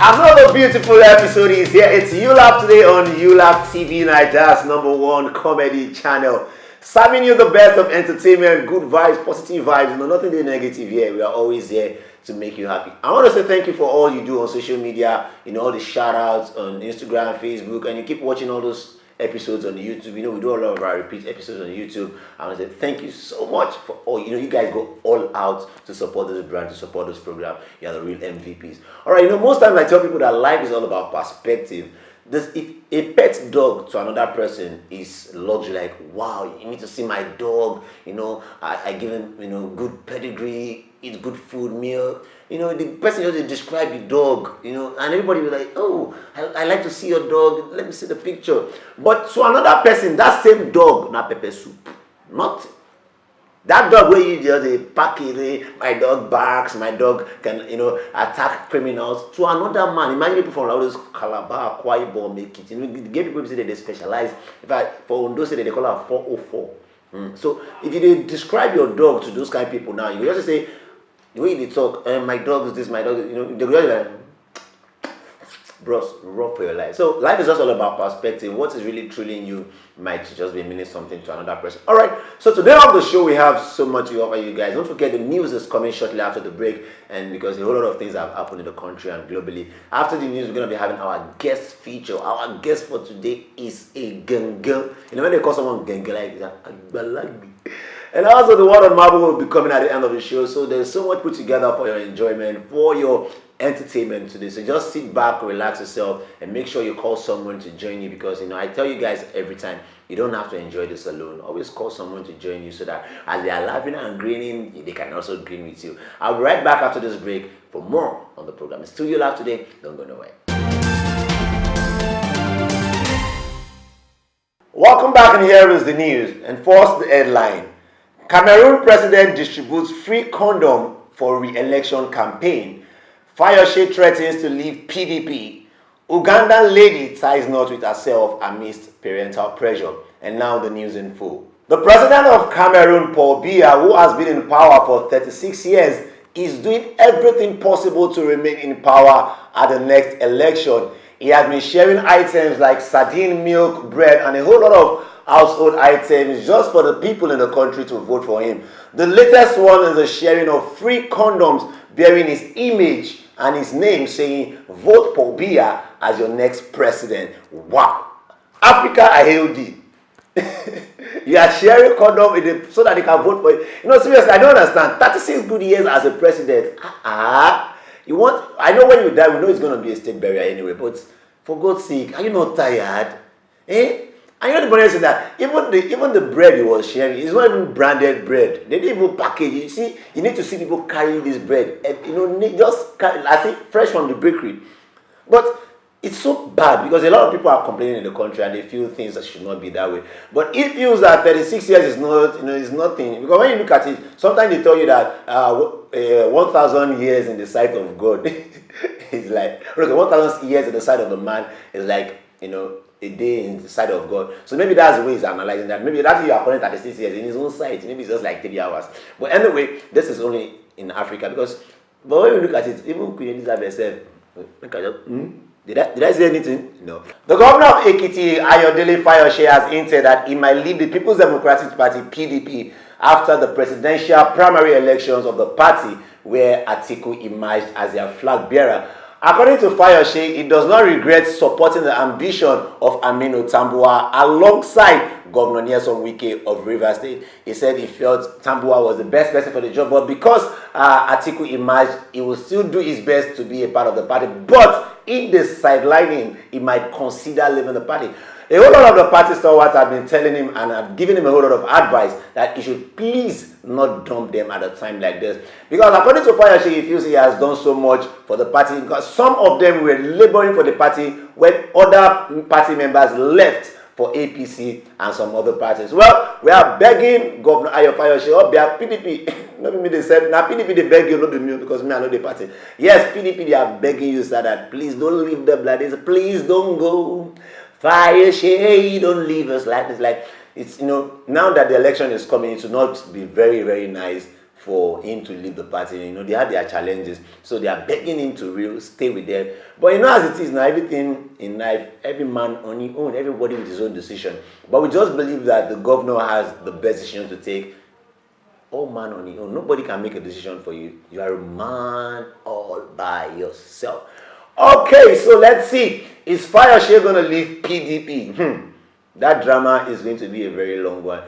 Another beautiful episode is here. It's ULAFF Today on ULAFF TV, Nigeria's #1 comedy channel. Serving you the best of entertainment, good vibes, positive vibes, nothing negative here. We are always here to make you happy. I want to say thank you for all you do on social media, all the shout outs on Instagram, Facebook, and you keep watching all those episodes on YouTube. We do a lot of our repeat episodes on YouTube. I want to say thank you so much for all. You guys go all out to support this brand, to support this program. You are the real MVPs. All right, most times I tell people that life is all about perspective. If a pet dog to another person is luxury, like, wow, you need to see my dog. I give him good pedigree, eat good food, milk. The person just describe the dog, and everybody will be like, oh, I like to see your dog, let me see the picture. But to another person, that same dog, not pepper soup, nothing. That dog where you just pack it, my dog barks, my dog can, attack criminals. To another man, imagine people from all those Calabar, Akwa Ibom, make it. The gay people say that they specialize. In fact, for Ondo say they call it 404. So if you describe your dog to those kind of people now, you just say, the way they talk, my dog is this, my dog is, they're really like, bros, rough for your life. So life is just all about perspective. What is really truly in you might just be meaning something to another person. All right, so today on the show we have so much to offer you guys. Don't forget the news is coming shortly after the break, and because a whole lot of things have happened in the country and globally. After the news, we're going to be having our guest feature. Our guest for today is a gengel. When they call someone gengel, like that, and also the word on marble will be coming at the end of the show. So there's so much put together for your enjoyment, for your entertainment today. So just sit back, relax yourself, and make sure you call someone to join you, because I tell you guys every time, you don't have to enjoy this alone. Always call someone to join you so that as they are laughing and grinning, they can also grin with you. I'll be right back after this break for more on the program. It's still ULAFF Today. Don't go nowhere. Welcome back, and here is the news. And first, the headline. Cameroon president distributes free condom for re-election campaign. Fayose threatens to leave PDP. Ugandan lady ties knot with herself amidst parental pressure. And now the news in full. The president of Cameroon, Paul Biya, who has been in power for 36 years, is doing everything possible to remain in power at the next election. He has been sharing items like sardine, milk, bread, and a whole lot of household items just for the people in the country to vote for him. The latest one is the sharing of free condoms bearing his image and his name, saying, vote Paul Biya as your next president. Wow. Africa, I hail thee. You are sharing condom so that they can vote for you. Seriously, I don't understand. 36 good years as a president. I know when you die, we know it's going to be a state burial anyway, but for God's sake, are you not tired? And the funny thing is that even the bread he was sharing is not even branded bread. They didn't even package it. You see, you need to see people carrying this bread. And, just carry, I think, fresh from the bakery. But it's so bad because a lot of people are complaining in the country and they feel things that should not be that way. But it feels that 36 years is not, is nothing. Because when you look at it, sometimes they tell you that 1,000 years in the sight of God is like, 1,000 years in the sight of a man is like, a day in the sight of God. So maybe that's the way he's analyzing that. Maybe that's you are calling 36 years in his own sight. Maybe it's just like 3 hours. But anyway, this is only in Africa but when you look at it, even Queen Elizabeth said, Did I say anything? No. The governor of Ekiti, Ayodele Fayose, has hinted that he might leave the People's Democratic Party (PDP) after the presidential primary elections of the party, where Atiku emerged as their flag bearer. According to Fayose, he does not regret supporting the ambition of Aminu Tambuwal alongside Governor Nyesom Wike of Rivers State. He said he felt Tambuwal was the best person for the job, but because Atiku emerged, he will still do his best to be a part of the party. But if they sideline him, he might consider leaving the party. A whole lot of the party stalwarts have been telling him and have given him a whole lot of advice that he should please not dump them at a time like this. Because according to Fayose, he feels he has done so much for the party, because some of them were laboring for the party when other party members left for APC and some other parties. Well, we are begging Governor Ayo Fayose, or PDP. Not me they said, now PDP they beg you, not me, because me I know the party. Yes, PDP they are begging you so that please don't leave them like this. Please don't go. Fayose, don't leave us like this. Like, it's, now that the election is coming, it will not be very, very nice for him to leave the party. You know, they had their challenges, so they are begging him to stay with them. But you know, as it is now, everything in life, every man on his own, everybody with his own decision. But we just believe that the governor has the best decision to take. All man on his own. Nobody can make a decision for you. You are a man all by yourself. Okay, so let's see. Is Fayose going to leave PDP? That drama is going to be a very long one.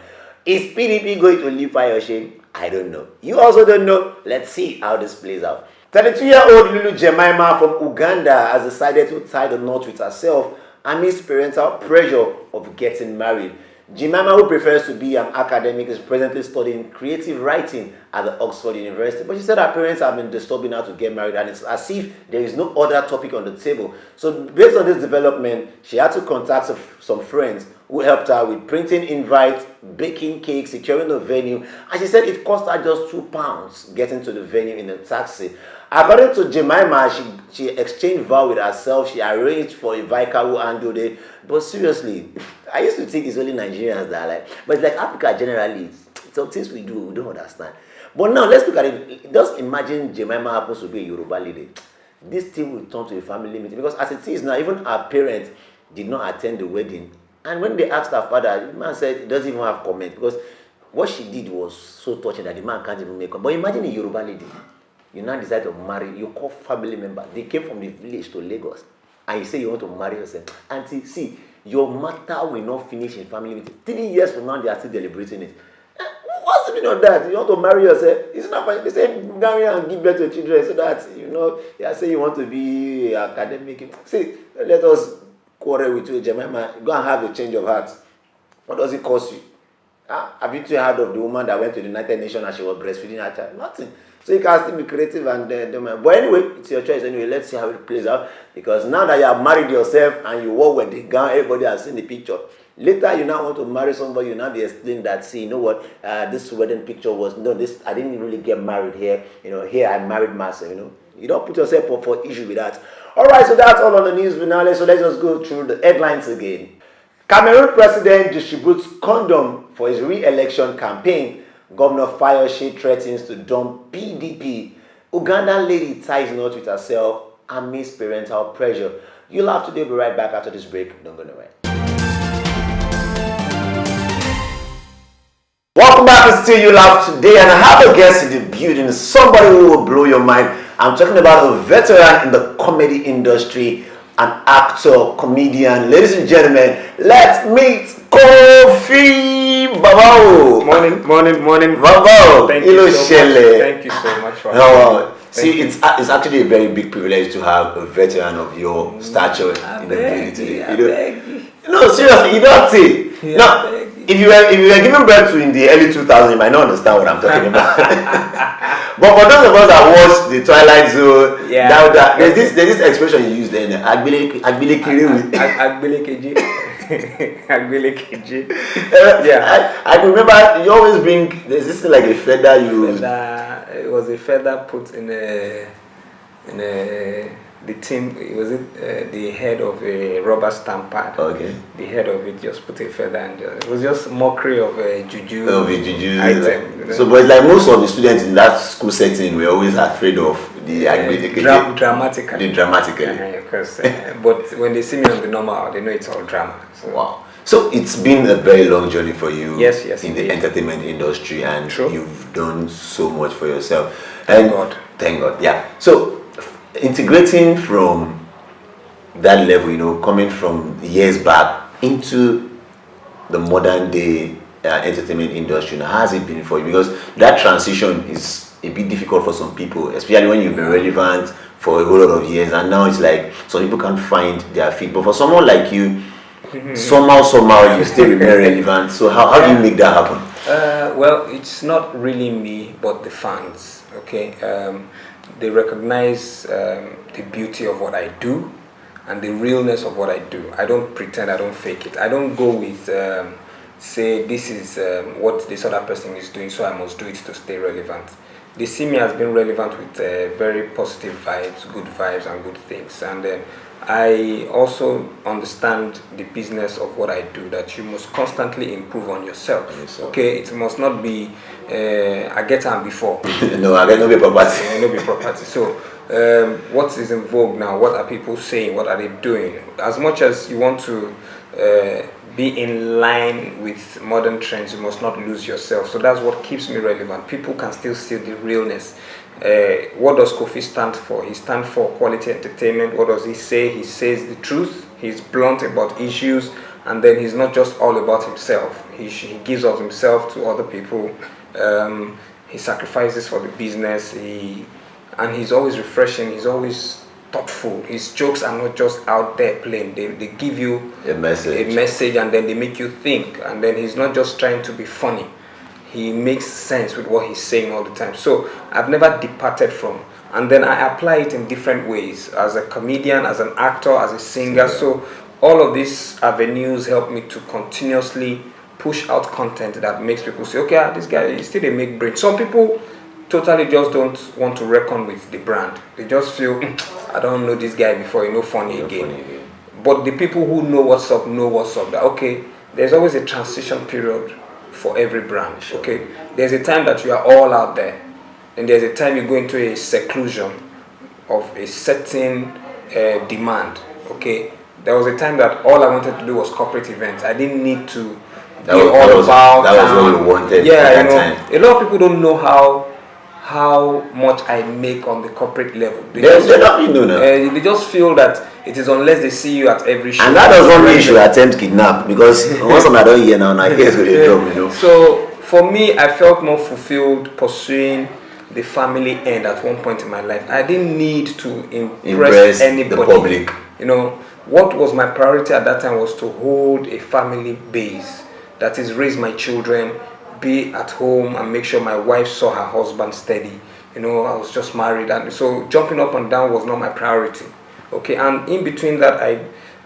Is PDP going to leave Fayose? I don't know. You also don't know. Let's see how this plays out. 32-year-old Lulu Jemima from Uganda has decided to tie the knot with herself amidst parental pressure of getting married. Jemima, who prefers to be an academic, is presently studying creative writing at the Oxford University. But she said her parents have been disturbing her to get married, and it's as if there is no other topic on the table. So based on this development, she had to contact some friends who helped her with printing invites, baking cakes, securing the venue. And she said it cost her just £2 getting to the venue in a taxi. According to Jemima, she exchanged vows with herself. She arranged for a vicar who handled it. But seriously, I used to think it's only Nigerians that are like, but it's like Africa generally. Some things we don't understand. But now let's look at it. Just imagine Jemima happens to be a Yoruba lady. This thing will turn to a family meeting, because as it is now, even her parents did not attend the wedding. And when they asked her father, the man said he doesn't even have comment, because what she did was so touching that the man can't even make comment. But imagine a Yoruba lady. You now decide to marry, you call family member. They came from the village to Lagos, and you say you want to marry yourself. And see, your matter will not finish in family meeting. 3 years from now, they are still deliberating it. What's the meaning of that? You want to marry yourself? It's not funny. They say marry and give birth to children, so that, you know, you say you want to be academic. See, let us quarrel with you, Jemima. Go and have a change of heart. What does it cost you? Have you heard of the woman that went to the United Nations and she was breastfeeding her child? Nothing. So you can still be creative and but anyway, it's your choice anyway. Let's see how it plays out. Because now that you have married yourself and you wore wedding gown, everybody has seen the picture. Later, you now want to marry somebody, you now be explaining that, see, you know what, this wedding picture was, no, this, I didn't really get married here. You know, here I married myself, you know. You don't put yourself up for issue with that. All right, so that's all on the news finale. So let's just go through the headlines again. Cameroon president distributes condom for his re-election campaign. Governor Fayose threatens to dump PDP. Ugandan lady ties knot with herself amidst parental pressure. ULAFF Today will be right back after this break. Don't go nowhere. Welcome back to Still ULAFF Today, and I have a guest in the building, somebody who will blow your mind. I'm talking about a veteran in the comedy industry, an actor, comedian. Ladies and gentlemen, let's meet Kofi Babao. Morning. Babao. Thank you so much. Thank you so much for having me. See, it's actually a very big privilege to have a veteran of your stature in the building today. No, seriously, you don't see. Now, if you were given birth to in the early 2000s, you might not understand what I'm talking about. But for those of us that watched the Twilight Zone, there's this expression you use there, I remember you always bring, there's this thing like a feather you use. It was a feather put in the tin. It was the head of a rubber stamp pad. Okay. The head of it just put a feather, and it was just mockery of a juju. Of a juju item. You know? So, but it's like most of the students in that school setting were always afraid of the dramatically. Because but when they see me on the normal, they know it's all drama. So. Wow. So it's been a very long journey for you. Yes, in the entertainment industry, and True. You've done so much for yourself. Thank God. Yeah. So integrating from that level, you know, coming from years back into the modern day entertainment industry, now, how has it been for you? Because that transition is a bit difficult for some people, especially when you've been relevant for a whole lot of years, and now it's like some people can't find their feet. But for someone like you, somehow you still remain relevant. So how do you make that happen? Well, it's not really me, but the fans. Okay, they recognize the beauty of what I do and the realness of what I do. I don't pretend, I don't fake it. I don't go with say this is what this other person is doing, so I must do it to stay relevant. they see me as being relevant with very positive vibes, good vibes, and good things. And I also understand the business of what I do, that you must constantly improve on yourself. Okay, it must not be I get on before. No, I get no be property. No be property. So what is in vogue now? What are people saying? What are they doing? As much as you want to be in line with modern trends, you must not lose yourself. So that's what keeps me relevant. People can still see the realness. What does Kofi stand for? He stands for quality entertainment. What does he say? He says the truth. He's blunt about issues, and then he's not just all about himself. He gives of himself to other people. He sacrifices for the business. And he's always refreshing. He's always thoughtful. His jokes are not just out there plain. They give you a message, and then they make you think. And then he's not just trying to be funny. He makes sense with what he's saying all the time. So I've never departed from. And then I apply it in different ways, as a comedian, as an actor, as a singer. So all of these avenues help me to continuously push out content that makes people say, okay, this guy is still a make brain. Some people totally just don't want to reckon with the brand. They just feel, I don't know this guy before, funny again. But the people who know what's up know what's up. That, okay, there's always a transition period for every brand. Okay, there's a time that you are all out there, and there's a time you go into a seclusion of a certain demand. Okay, there was a time that all I wanted to do was corporate events. I didn't need to that was what you wanted. Yeah, time. A lot of people don't know how much I make on the corporate level. They just feel that it is unless they see you at every show. And that doesn't mean you should attempt kidnap, because once I don't hear now, I guess with a job, So for me, I felt more fulfilled pursuing the family end at one point in my life. I didn't need to impress anybody. The public. What was my priority at that time was to hold a family base. That is, raise my children, be at home, and make sure my wife saw her husband steady. I was just married, and so jumping up and down was not my priority. Okay, and in between that,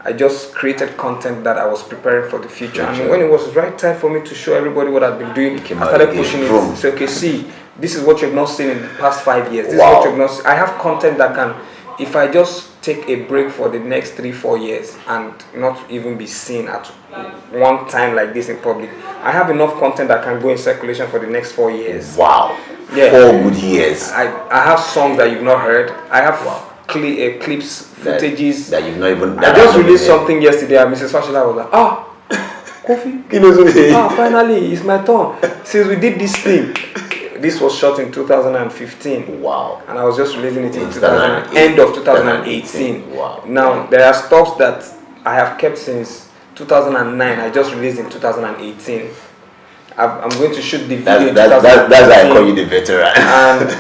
I just created content that I was preparing for the future. And when it was the right time for me to show everybody what I've been doing, I started pushing it. Say, okay, see, this is what you've not seen in the past 5 years. This is what you've not seen. I have content that can, if I just take a break for the next 3-4 years and not even be seen at one time like this in public, I have enough content that can go in circulation for the next 4 years. Wow. Yeah. 4 good years. I have songs that you've not heard. I have clips, footages that you've not even. I just released something yesterday, and Mrs. Fashila was like, Kofi, finally, it's my turn. Since we did this thing, this was shot in 2015. Wow. And I was just releasing it in end of 2018. Wow. Now, there are stuff that I have kept since 2009. I just released in 2018. I'm going to shoot the video in 2018. That's why I call you the veteran. And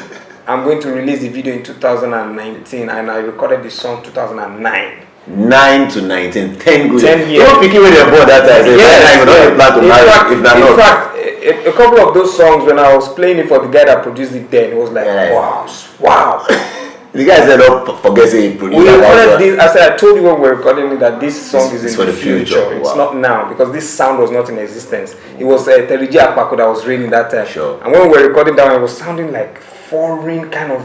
I'm going to release the video in 2019, and I recorded the song 2009. 9 to 19, 10 good 10 years. You were picking with your board that time. In fact, a couple of those songs, when I was playing it for the guy that produced it then, it was like, wow. The guy said, "Oh, forget saying he produced it." I said, I told you when we were recording it that this song is in the future. It's not now, because this sound was not in existence. It was Teriji Akpako that was reigning that time. Sure. And when we were recording that one, it was sounding like foreign kind of.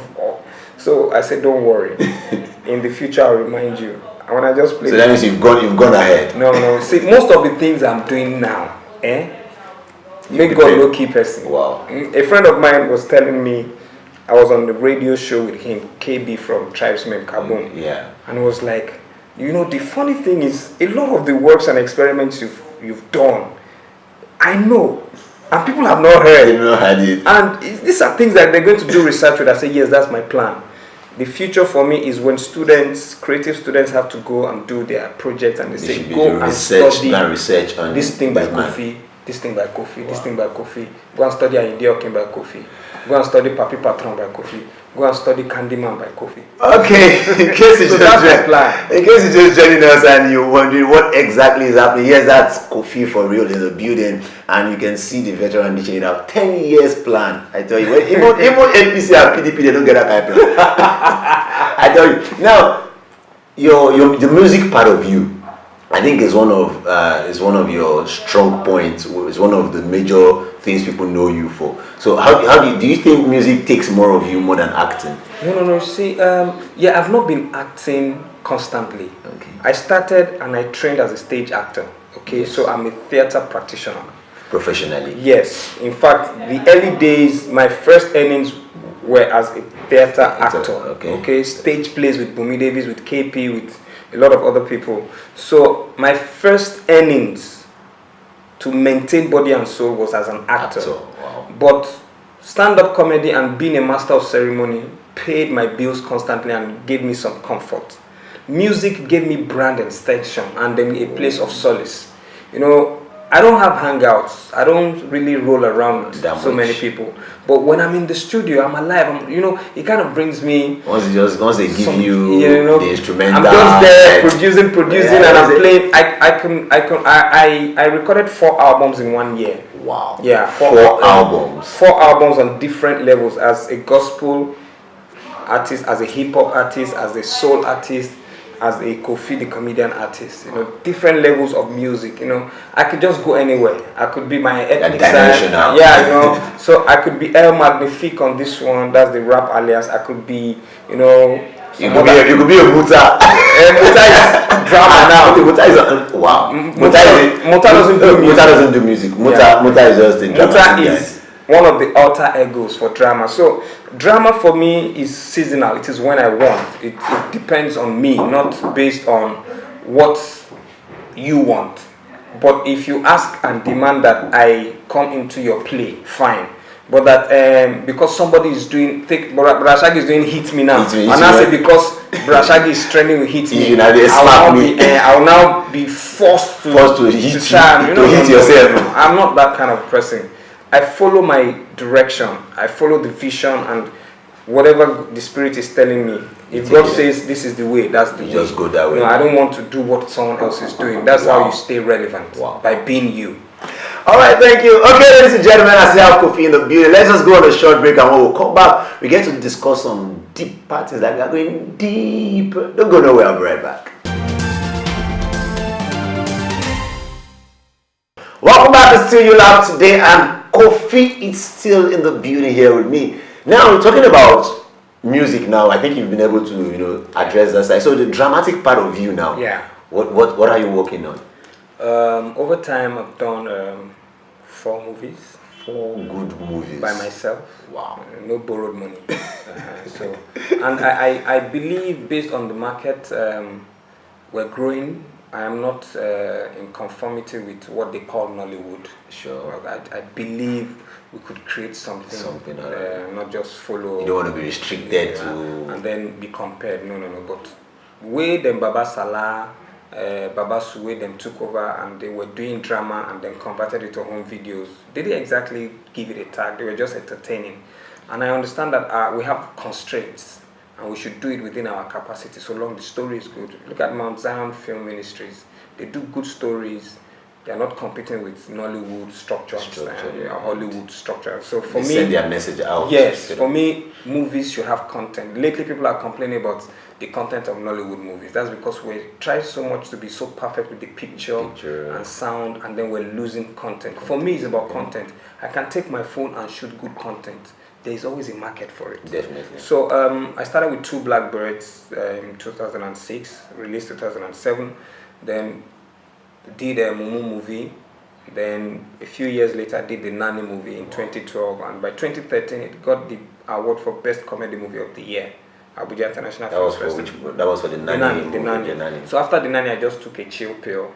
So I said, don't worry. In the future, I'll remind you. And when I just played, so that means you've gone ahead. No. See, most of the things I'm doing now, make God low-key person. Wow. A friend of mine was telling me, I was on the radio show with him, KB from Tribesmen Kaboom. Yeah. And it was like, the funny thing is, a lot of the works and experiments you've done, I know, and people have not heard. They've not heard it. And these are things that they're going to do research with. I say, yes, that's my plan. The future for me is when creative students have to go and do their projects, and they say, go and study research on this thing by Kofi, this thing by Kofi, this thing by Kofi. Go and study Ayinde Okin by Kofi. Go and study Papi Patron by Kofi. Go and study Candyman by Kofi. Okay, in case you just joining us and you're wondering what exactly is happening, yes, that's Kofi for real in the building, and you can see the veteran dishing it out. 10 years plan. I tell you, even NPC and PDP, they don't get that kind of plan. I tell you. Now, the music part of you, I think it's one of your strong points. It's one of the major things people know you for. So how do you think music takes more of you more than acting? No. See, yeah, I've not been acting constantly. Okay. I started and I trained as a stage actor. Okay, Yes. so I'm a theater practitioner. Professionally. Yes, in fact, the early days, my first earnings were as a theater actor. Okay, stage plays with Bumi Davis, with KP, with a lot of other people. So my first earnings to maintain body and soul was as an actor. Wow. But stand-up comedy and being a master of ceremony paid my bills constantly and gave me some comfort. Music gave me brand extension and then a place of solace. You know, I don't have hangouts. I don't really roll around so many people. But when I'm in the studio, I'm alive. It kind of brings me. Once they give you the instrumental, I'm just there producing, and I'm playing. I recorded 4 albums in 1 year. Wow. Yeah, 4 albums. 4 albums on different levels, as a gospel artist, as a hip hop artist, as a soul artist, as a Kofi the comedian artist. Different levels of music. I could just go anywhere. I could be my ethnic side. Yeah, so I could be El Magnifique on this one. That's the rap alias. I could be, You could be a Muta. Muta is drama now. Muta is wow. Muta doesn't do music. Muta is just a drama. Muta is one of the alter egos for drama. So drama for me is seasonal. It is when I want. It depends on me, not based on what you want. But if you ask and demand that I come into your play, fine. But that because somebody is doing, Brashagi is doing Hit Me Now, and I say because Brashagi is trending with Hit Me, I will now be forced to hit yourself. I'm not that kind of person. I follow my direction. I follow the vision and whatever the Spirit is telling me. If God says this is the way, that's the way. Just go that way. No, I don't want to do what someone else is doing. That's how you stay relevant, by being you. All right, thank you. Okay, ladies and gentlemen, I still have Kofi in the building. Let's just go on a short break, and when we'll come back, we get to discuss some deep parties. Like we are going deep. Don't go nowhere. I'll be right back. Welcome back to Still ULAFF Today, and Kofi is still in the building here with me. Now we're talking about music. Now I think you've been able to address that side. So the dramatic part of you now. Yeah. What are you working on? Over time, I've done 4 movies. 4 good movies by myself. Wow. No borrowed money. And I believe, based on the market, we're growing. I am not in conformity with what they call Nollywood. Sure. I believe we could create something not just follow. You don't want to be restricted to. And then be compared. No. But way them Baba Salah, Baba Suwe, them took over and they were doing drama and then converted it to home videos. They didn't exactly give it a tag. They were just entertaining. And I understand that we have constraints. And we should do it within our capacity, so long the story is good. Look at Mount Zion Film Ministries. They do good stories. They are not competing with Nollywood structure, Hollywood structure. So for me, send their message out. Yes, for me, movies should have content. Lately, people are complaining about the content of Nollywood movies. That's because we try so much to be so perfect with the picture and sound, and then we're losing content. For me, it's about content. I can take my phone and shoot good content. There is always a market for it. Definitely. So I started with 2 Blackbirds in 2006, released 2007. Then did a Mumu movie. Then a few years later, I did the Nani movie in 2012. And by 2013, it got the award for Best Comedy Movie of the Year. Abuja International Film Festival. That was for the Nani. The Nani. So after the Nani, I just took a chill pill.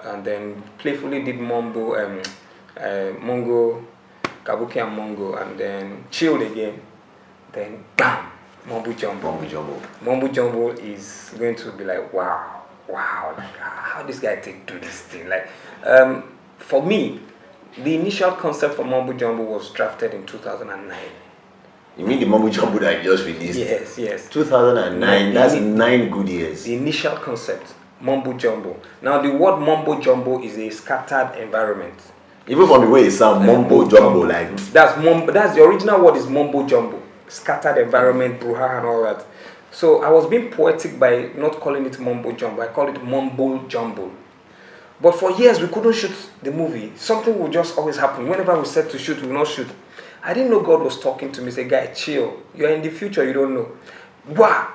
And then playfully did Mongo, Kabuki and Mongo, and then chilled again. Then bam, Mambo Jumbo. Mambo Jumbo is going to be like, wow, like how this guy do this thing. Like, for me, the initial concept for Mambo Jumbo was drafted in 2009. You mean the Mambo Jumbo that you just released? Yes. 2009. That's 9 good years. The initial concept, Mambo Jumbo. Now the word Mambo Jumbo is a scattered environment. Even from the way it sounds, Mumbo Jumbo, like that's the original word is Mumbo Jumbo, scattered environment, brouhaha and all that. So I was being poetic by not calling it Mumbo Jumbo. I call it Mumbo Jumbo. But for years, we couldn't shoot the movie. Something would just always happen. Whenever we said to shoot, we would not shoot. I didn't know God was talking to me. Say, guy, chill. You're in the future, you don't know. Wow.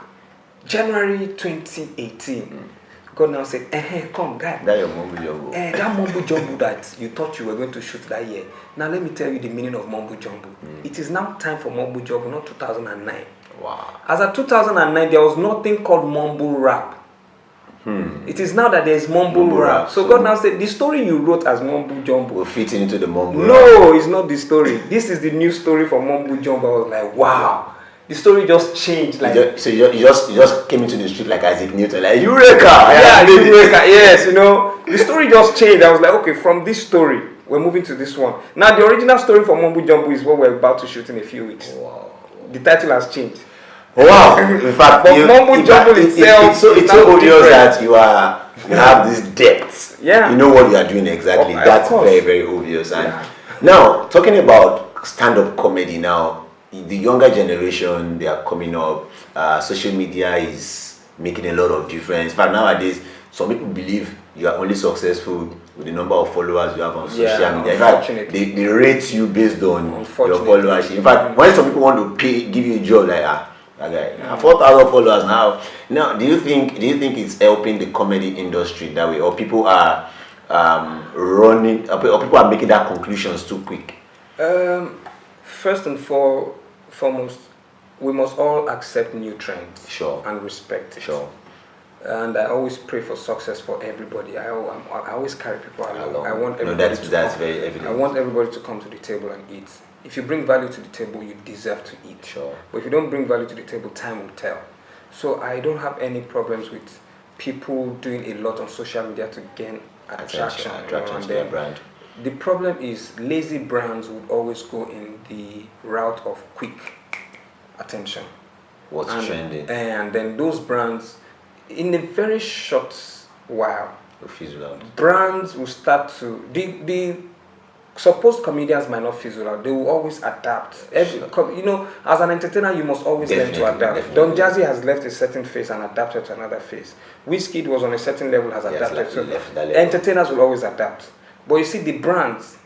January 2018. God now said, come, guy. That your mumbo jumbo. That mumbo jumbo that you thought you were going to shoot that year. Now let me tell you the meaning of mumbo jumbo. It is now time for mumbo jumbo, not 2009. Wow. As of 2009, there was nothing called mumbo rap. It is now that there is mumbo rap. So God now said, the story you wrote as mumbo jumbo will fit into the mumbo rap. No, it's not the story. This is the new story for mumbo jumbo. I was like, wow. The story just changed. Like, so you just came into the street like Isaac Newton, like Eureka! Yeah, Eureka. Yes, you know, the story just changed. I was like, okay, from this story, we're moving to this one. Now, the original story for mumbo jumbo is what we're about to shoot in a few weeks. Wow. The title has changed. Wow! In fact, but mumbo jumbo itself, it's so obvious that you have this depth. Yeah. You know what you are doing exactly. That's very, very obvious. And now, talking about stand-up comedy now, the younger generation, they are coming up. Social media is making a lot of difference. But nowadays, some people believe you are only successful with the number of followers you have on social media. In fact, they rate you based on your followers. In fact, when some people want to give you a job, like okay, 4,000 followers now. Now, do you think it's helping the comedy industry that way, or people are running, or people are making that conclusions too quick? First and foremost, we must all accept new trends and respect it. And I always pray for success for everybody. I always carry people along. I want everybody that's very evident. I want everybody to come to the table and eat. If you bring value to the table, you deserve to eat. But if you don't bring value to the table, time will tell. So I don't have any problems with people doing a lot on social media to gain attraction to their brand. The problem is lazy brands would always go in the route of quick attention. What's trending? And then those brands, in a very short while, fizzle out. Brands will start to the supposed comedians might not fizzle out. They will always adapt. You know, as an entertainer, you must always learn to adapt. Don Jazzy has left a certain phase and adapted to another phase. Wizkid was on a certain level, has adapted to. Entertainers will always adapt. But you see, the brands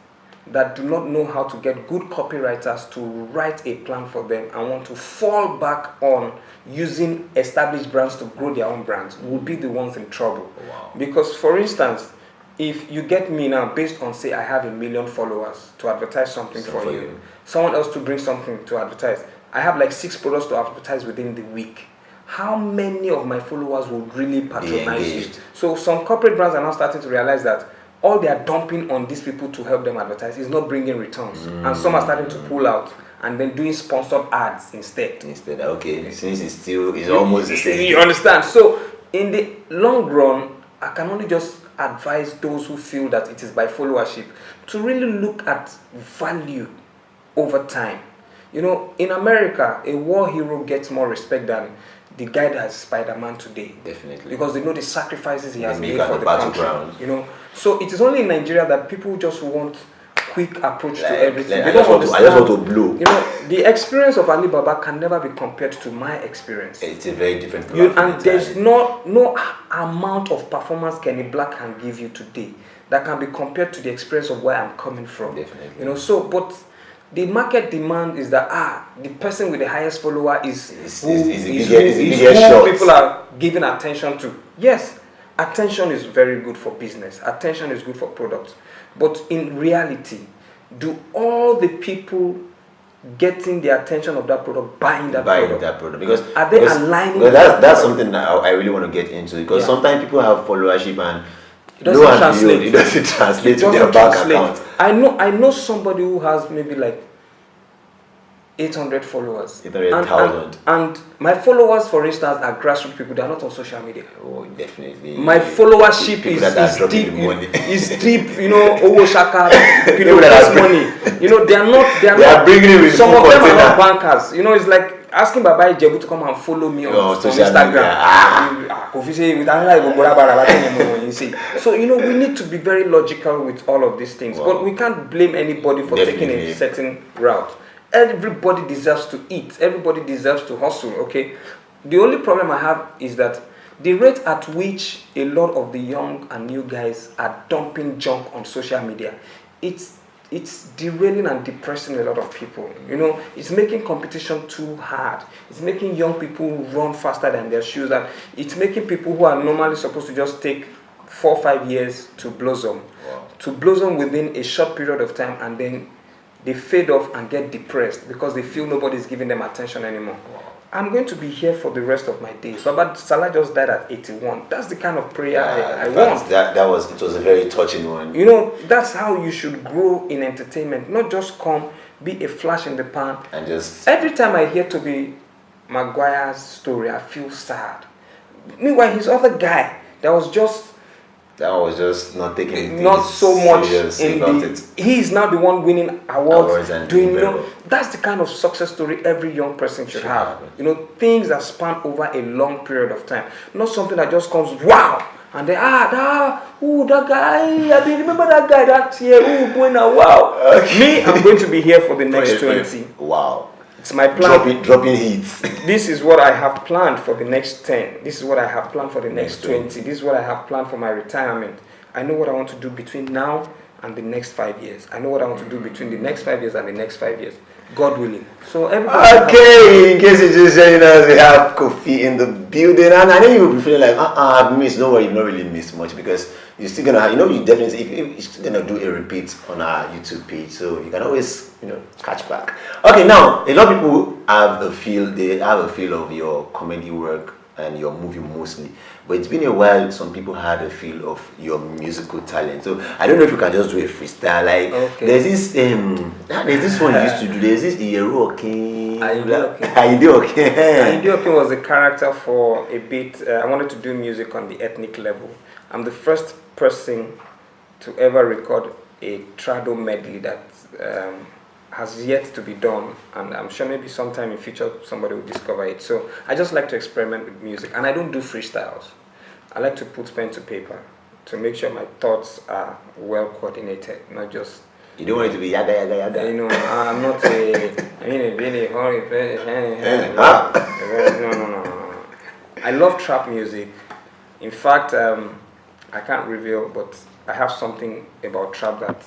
that do not know how to get good copywriters to write a plan for them and want to fall back on using established brands to grow their own brands will be the ones in trouble. Wow. Because, for instance, if you get me now based on, say, I have 1 million followers to advertise something for you, someone else to bring something to advertise, I have like 6 products to advertise within the week. How many of my followers would really patronize you? So some corporate brands are now starting to realize that all they are dumping on these people to help them advertise is not bringing returns. And some are starting to pull out and then doing sponsored ads instead. Okay, since it's almost the same. You understand? So in the long run, I can only just advise those who feel that it is by followership to really look at value over time. You know, in America, a war hero gets more respect than the guy that has Spider-Man today. Definitely. Because they know the sacrifices he has made for the country. You know, so it is only in Nigeria that people just want quick approach to everything. I just want to blow. You know, the experience of Alibaba can never be compared to my experience. It's a very different and there's no amount of performance Kenny Black can give you today that can be compared to the experience of where I'm coming from. Definitely. You know, so but the market demand is that the person with the highest follower is who people are giving attention to. Yes, attention is very good for business. Attention is good for products. But in reality, do all the people getting the attention of that product buying that product? Because are they aligning? That's something that I really want to get into, because sometimes people have followership and it doesn't translate to their bank account. I know somebody who has maybe like 800 followers. 800,000. And my followers, for instance, are grassroots people. They are not on social media. Oh, definitely. My followership is deep. Is deep. You know, Owo Shaka. People that money. You know, they are not bringing it with some of them are not bankers. You know, it's like asking Baba Ijebu to come and follow me on Instagram. So, you know, we need to be very logical with all of these things. But we can't blame anybody for taking a certain route. Everybody deserves to eat. Everybody deserves to hustle, okay? The only problem I have is that The rate at which a lot of the young and new guys are dumping junk on social media, it's derailing and depressing a lot of people. You know, it's making competition too hard. It's making young people run faster than their shoes, and it's making people who are normally supposed to just take 4 or 5 years to blossom, within a short period of time, and then they fade off and get depressed because they feel nobody's giving them attention anymore. I'm going to be here for the rest of my days. But Salah just died at 81. That's the kind of prayer I want. It was a very touching one. You know, that's how you should grow in entertainment. Not just come, be a flash in the pan. And just... Every time I hear Toby Maguire's story, I feel sad. Meanwhile, his other guy, that was just not taking not so much in about it. He is now the one winning awards and doing, you know, that's the kind of success story every young person should have. You know, things that span over a long period of time, not something that just comes wow and then that guy, I remember that guy that year, going wow. Okay. Me, I'm going to be here for the next 20. Wow. It's my plan. Dropping hits. This is what I have planned for the next 10. This is what I have planned for the next 20. This is what I have planned for my retirement. I know what I want to do between now and the next 5 years. I know what I want to do between the next 5 years and the next 5 years. God willing. So everybody. Okay, in case you just joining us, we have Kofi in the building, and I know you will be feeling like, I've missed. Don't worry, you've not really missed much because you're still gonna, you definitely, if you're still gonna do a repeat on our YouTube page, so you can always, catch back. Okay, now a lot of people have a feel of your comedy work and your movie mostly, but it's been a while. Some people had a feel of your musical talent, so I don't know if you can just do a freestyle. Like there's this one you used to do. There's this Aide was a character for a bit. I wanted to do music on the ethnic level. I'm the first person to ever record a trado medley that has yet to be done, and I'm sure maybe sometime in future somebody will discover it. So I just like to experiment with music, and I don't do freestyles. I like to put pen to paper to make sure my thoughts are well coordinated, not just... You don't want it to be yada yada yada. You know, I'm not really hurry. No. I love trap music. In fact, I can't reveal, but I have something about trap that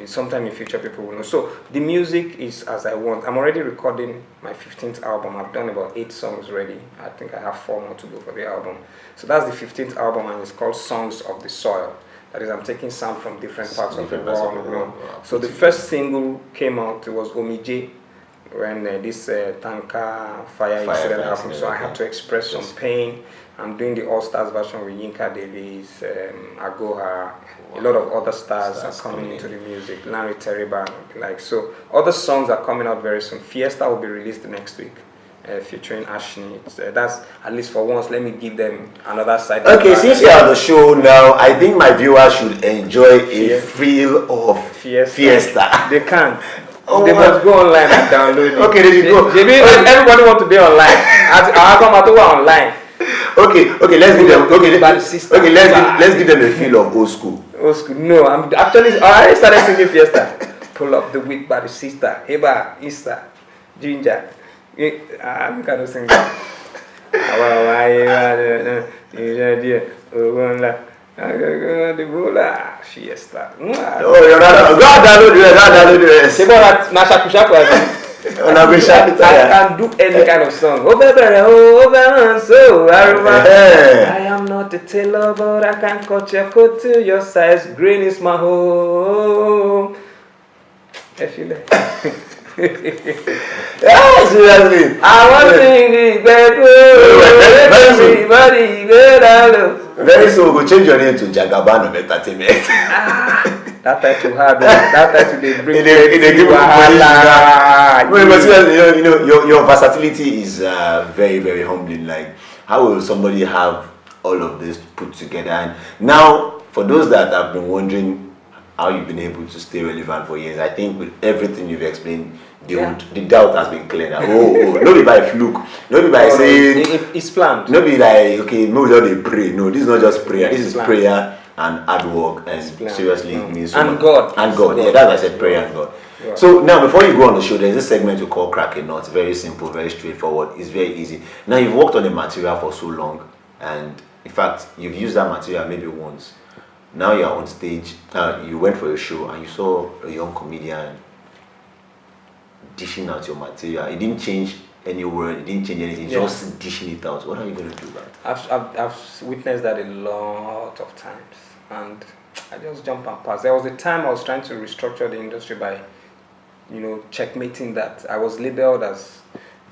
sometime in future people will know. So the music is as I want. I'm already recording my 15th album. I've done about 8 songs already. I think I have 4 more to go for the album. So that's the 15th album, and it's called Songs of the Soil. That is, I'm taking sound from different parts of the world. So the first single came out, it was Omije, when this tanker fire incident happened. So I had to express some pain. I'm doing the All Stars version with Yinka Davis, Agoha, a lot of other stars are coming into the music, Larry Teriba, so other songs are coming out very soon. Fiesta will be released next week, featuring Ashni. That's, at least for once, let me give them another side. Okay, since you're on the show now, I think my viewers should enjoy a feel of Fiesta. They can't. They must go online and download it. Okay, there you go. Everybody wants to be online. I come out online. Okay, let's give them. Let's give them a feel of old school. Old school. No, I already started singing Fiesta. Pull up the weed by the sister. Eba, Easter, Ginger. I'm kind of singing. Fiesta. Oh, you're not. God download it. I can do any kind of song. I am not a tailor, but I can cut your coat to your size. Green is my home. I feel it. Seriously. I want to sing it, very soon we'll change your name to Jagaban of Entertainment. That title hard. That title they bring. Your versatility is very, very humbling. Like, how will somebody have all of this put together? And now, for those that have been wondering how you've been able to stay relevant for years, I think with everything you've explained, the doubt has been cleared. Not be by fluke, not be by saying it's planned. Not be like, okay, no, we don't pray. No, this is not just prayer. This is prayer and hard work, and seriously it means so and much. God. And God. Yeah, that's why I said prayer and God. Yeah. So now, before you go on the show, there's a segment we call Crack a Nut. Very simple, very straightforward. It's very easy. Now, you've worked on the material for so long. and in fact, you've used that material maybe once. Now you're on stage, you went for a show and you saw a young comedian dishing out your material. It didn't change any word, it didn't change anything, just dishing it out. What are you going to do about it? I've witnessed that a lot of times, and I just jump and pass. There was a time I was trying to restructure the industry by, checkmating that. I was labeled as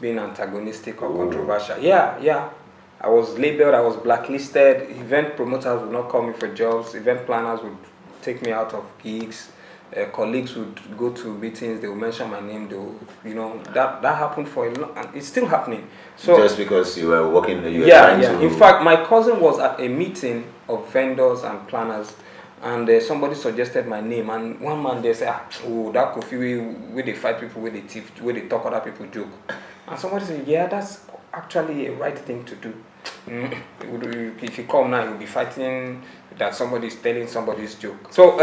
being antagonistic or controversial. Yeah. I was labeled, I was blacklisted. Event promoters would not call me for jobs. Event planners would take me out of gigs. Colleagues would go to meetings, they would mention my name. They would, that happened for a long, and it's still happening. So just because you were working, trying to... In fact, my cousin was at a meeting of vendors and planners, and somebody suggested my name, and one man there said, that Kofi where they fight people, where they thief, where they talk other people joke. And somebody said, yeah, that's actually a right thing to do. If you come now, you'll be fighting that somebody is telling somebody's joke. So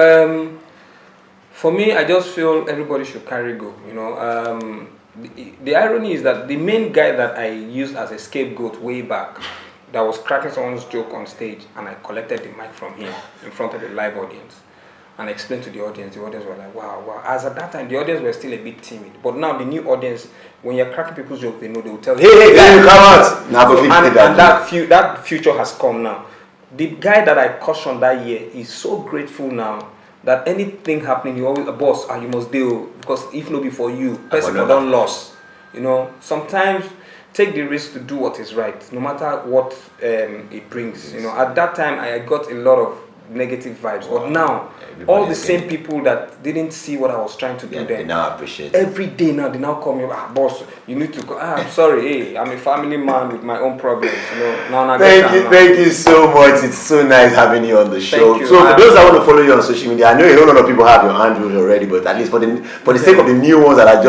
for me, I just feel everybody should carry go. The irony is that the main guy that I used as a scapegoat way back, that was cracking someone's joke on stage, and I collected the mic from him in front of a live audience and explained to the audience. The audience were like, wow. As at that time, the audience were still a bit timid. But now the new audience, when you're cracking people's jokes, they know, they will tell you, hey, come out. Now, and that future has come now. The guy that I cautioned that year is so grateful now that anything happening, he always, boss, you must deal, because if not before you, person for don't loss. Sometimes take the risk to do what is right, no matter what it brings. At that time, I got a lot of negative vibes, but now all the same people that didn't see what I was trying to do then, they now appreciate every day now, they now call me, boss, you need to go, I'm sorry, hey, I'm a family man with my own problems, Thank you so much. It's so nice having you on the show. Thank you. So for those that want to follow you on social media, I know a whole lot of people have your handles already, but at least for the sake of the new ones that are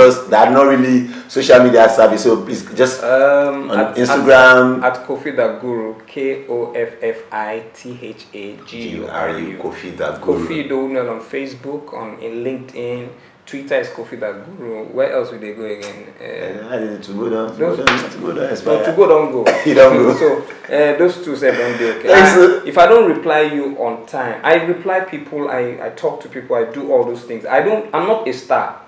not really social media savvy, so please just on Instagram at Kofi the Guru, KOFFITHAGURU. Kofi the Guru. Kofi Donald on Facebook, on LinkedIn, Twitter is Kofi the Guru. Where else will they go again? To go down. To go don't go. You don't go. So those two say don't do okay. If I don't reply you on time, I reply people. I talk to people. I do all those things. I'm not a star.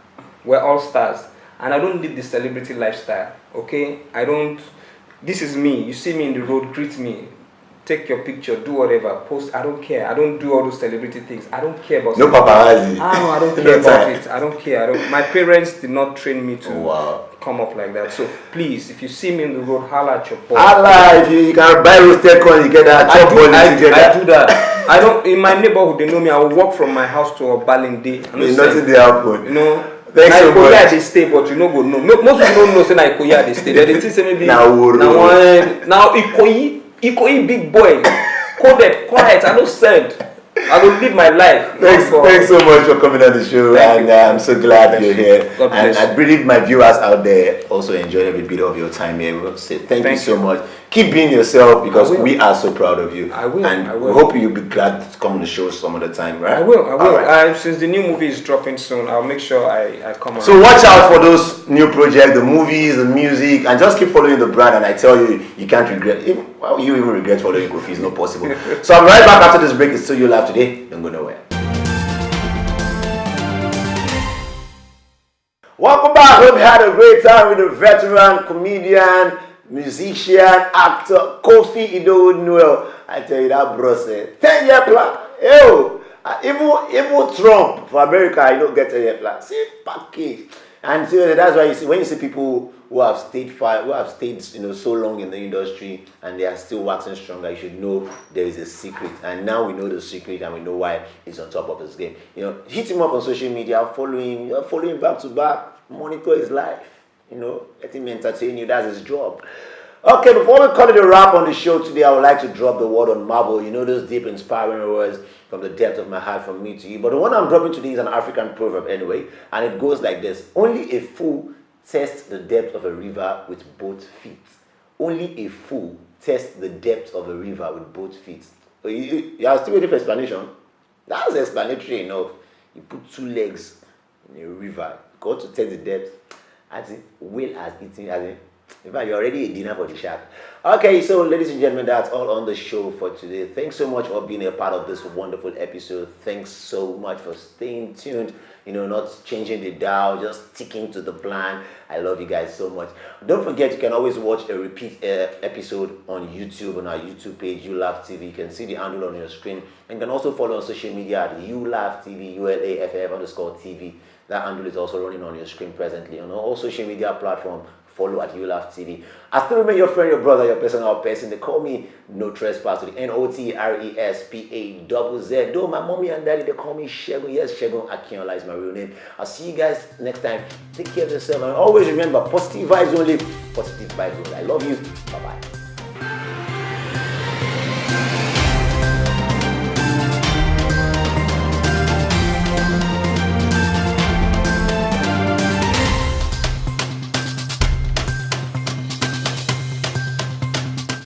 We're all stars, and I don't need the celebrity lifestyle. Okay, I don't. This is me. You see me in the road, greet me. Take your picture, do whatever, post. I don't care. I don't do all those celebrity things. I don't care about. No paparazzi. No, I don't care about it. I don't care. My parents did not train me to come up like that. So please, if you see me in the road, holla at your boy. Holla! If you can buy roasted corn, you get that. I do that. I don't. In my neighborhood, they know me. I will walk from my house to Obalende. There's nothing there happen. Thanks so much. They stay, but you know go no. Most people don't know say na Ikoyi they stay. They think say maybe now Ikoyi big boy, coded, quiet. I don't send. I will live my life. Thanks so much for coming on the show, and I'm so glad you're here. And I believe my viewers out there also enjoyed every bit of your time here. We want to say thank you so much. Keep being yourself, because we are so proud of you. I will. And we hope you'll be glad to come on the show some other time, right? I will. Right. Since the new movie is dropping soon, I'll make sure I come on. So watch out for those new projects, the movies, the music, and just keep following the brand. And I tell you, you can't regret. You even regret following Kofi. It's not possible. So I'm right back after this break. It's still ULAFF Today. Don't go nowhere. Welcome back. Hope you had a great time with the veteran comedian, musician, actor, Kofi Idowu. I tell you that bro said 10-year plan. Even Trump for America, I don't get 10-year plan. See package. And so that's why you see when you see people who have stayed so long in the industry and they are still waxing stronger, you should know there is a secret. And now we know the secret and we know why he's on top of his game. Hit him up on social media, follow him back to back, monitor his life. Let him entertain you. That's his job. Okay, before we call it a wrap on the show today, I would like to drop the word on marble. Those deep, inspiring words from the depth of my heart from me to you. But the one I'm dropping today is an African proverb anyway, and it goes like this. Only a fool tests the depth of a river with both feet. Only a fool tests the depth of a river with both feet. You are still waiting for explanation? That's explanatory enough. You put 2 legs in a river, go to test the depth, as if whale has eaten, as if In fact, you're already a dinner for the shark. Okay, so ladies and gentlemen, that's all on the show for today. Thanks so much for being a part of this wonderful episode. Thanks so much for staying tuned. Not changing the dial, just sticking to the plan. I love you guys so much. Don't forget, you can always watch a repeat episode on YouTube, on our YouTube page, ULAFF TV. You can see the handle on your screen. And you can also follow on social media at ULAFF TV, ULAFF_TV. That handle is also running on your screen presently. On all social media platforms, follow at ULAFF TV. I still remain your friend, your brother, your personal person. They call me No Trespass with the NOTRESPAZZ. Though my mommy and daddy, they call me Shegun. Yes, Shegun Akinola is my real name. I'll see you guys next time. Take care of yourself. And always remember, positive vibes only, positive vibes only. I love you. Bye-bye.